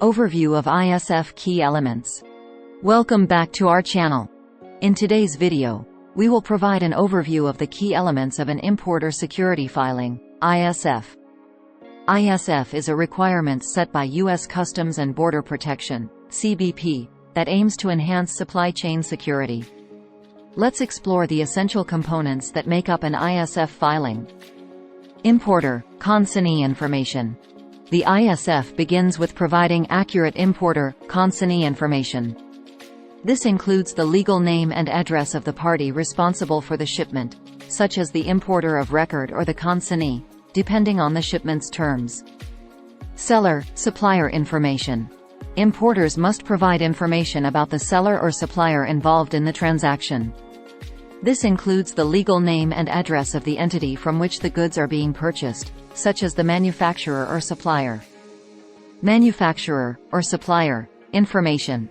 Overview of ISF Key Elements. Welcome back to our channel. In today's video, we will provide an overview of the key elements of an importer security filing, ISF. ISF is a requirement set by U.S. Customs and Border Protection, CBP, that aims to enhance supply chain security. Let's explore the essential components that make up an ISF filing. Importer, consignee information. The ISF begins with providing accurate importer, consignee information. This includes the legal name and address of the party responsible for the shipment, such as the importer of record or the consignee, depending on the shipment's terms. Seller, supplier information. Importers must provide information about the seller or supplier involved in the transaction. This includes the legal name and address of the entity from which the goods are being purchased, such as the manufacturer or supplier. Manufacturer, or supplier, information.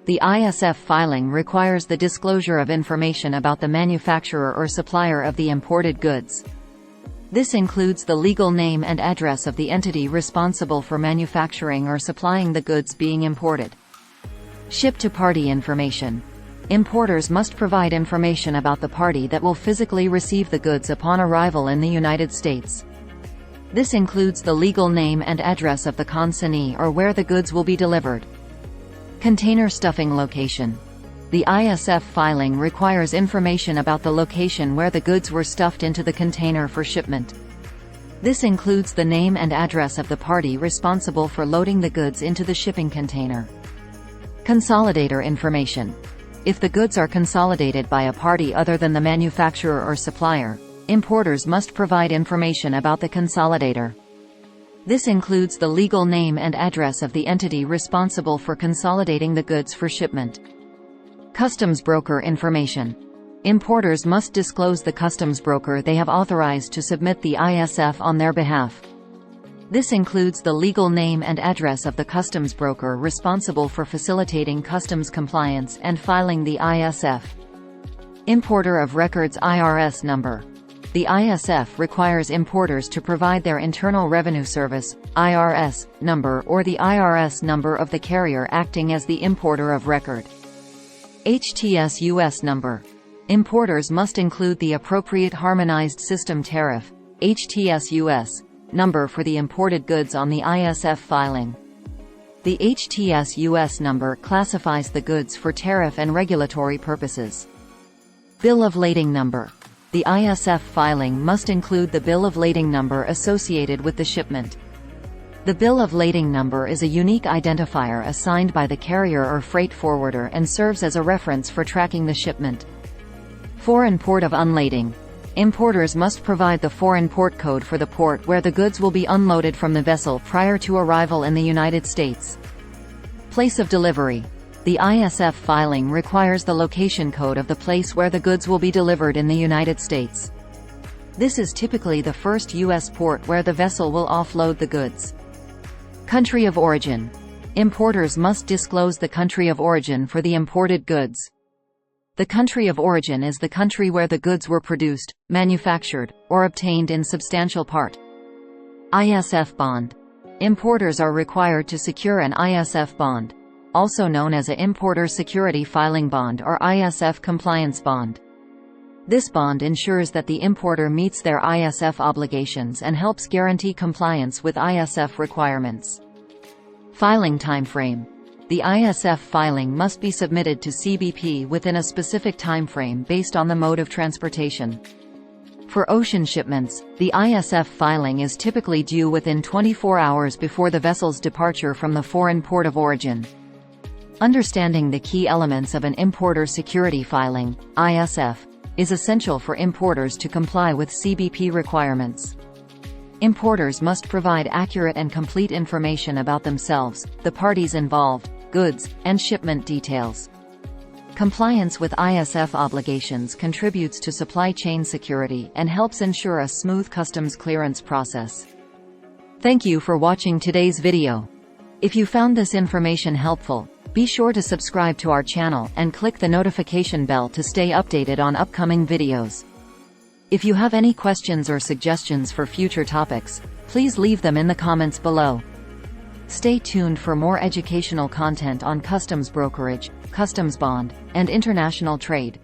The ISF filing requires the disclosure of information about the manufacturer or supplier of the imported goods. This includes the legal name and address of the entity responsible for manufacturing or supplying the goods being imported. Ship-to-party information. Importers must provide information about the party that will physically receive the goods upon arrival in the United States. This includes the legal name and address of the consignee or where the goods will be delivered. Container stuffing location. The ISF filing requires information about the location where the goods were stuffed into the container for shipment. This includes the name and address of the party responsible for loading the goods into the shipping container. Consolidator information. If the goods are consolidated by a party other than the manufacturer or supplier, importers must provide information about the consolidator. This includes the legal name and address of the entity responsible for consolidating the goods for shipment. Customs broker information. Importers must disclose the customs broker they have authorized to submit the ISF on their behalf. This includes the legal name and address of the customs broker responsible for facilitating customs compliance and filing the ISF. Importer of records IRS number. The ISF requires importers to provide their Internal Revenue Service (IRS) number or the IRS number of the carrier acting as the importer of record. HTS-US number. Importers must include the appropriate Harmonized System Tariff (HTS-US) number for the imported goods on the ISF filing. The HTS-US number classifies the goods for tariff and regulatory purposes. Bill of lading number. The ISF filing must include the bill of lading number associated with the shipment. The bill of lading number is a unique identifier assigned by the carrier or freight forwarder and serves as a reference for tracking the shipment. Foreign port of unlading. Importers must provide the foreign port code for the port where the goods will be unloaded from the vessel prior to arrival in the United States. Place of delivery. The ISF filing requires the location code of the place where the goods will be delivered in the United States. This is typically the first U.S. port where the vessel will offload the goods. Country of origin. Importers must disclose the country of origin for the imported goods. The country of origin is the country where the goods were produced, manufactured, or obtained in substantial part. ISF bond. Importers are required to secure an ISF bond, also known as an Importer Security Filing Bond or ISF Compliance Bond. This bond ensures that the importer meets their ISF obligations and helps guarantee compliance with ISF requirements. Filing timeframe. The ISF filing must be submitted to CBP within a specific timeframe based on the mode of transportation. For ocean shipments, the ISF filing is typically due within 24 hours before the vessel's departure from the foreign port of origin. Understanding the key elements of an importer security filing, ISF, is essential for importers to comply with CBP requirements. Importers must provide accurate and complete information about themselves, the parties involved, goods, and shipment details. Compliance with ISF obligations contributes to supply chain security and helps ensure a smooth customs clearance process. Thank you for watching today's video. If you found this information helpful, be sure to subscribe to our channel and click the notification bell to stay updated on upcoming videos. If you have any questions or suggestions for future topics, please leave them in the comments below. Stay tuned for more educational content on customs brokerage, customs bond, and international trade.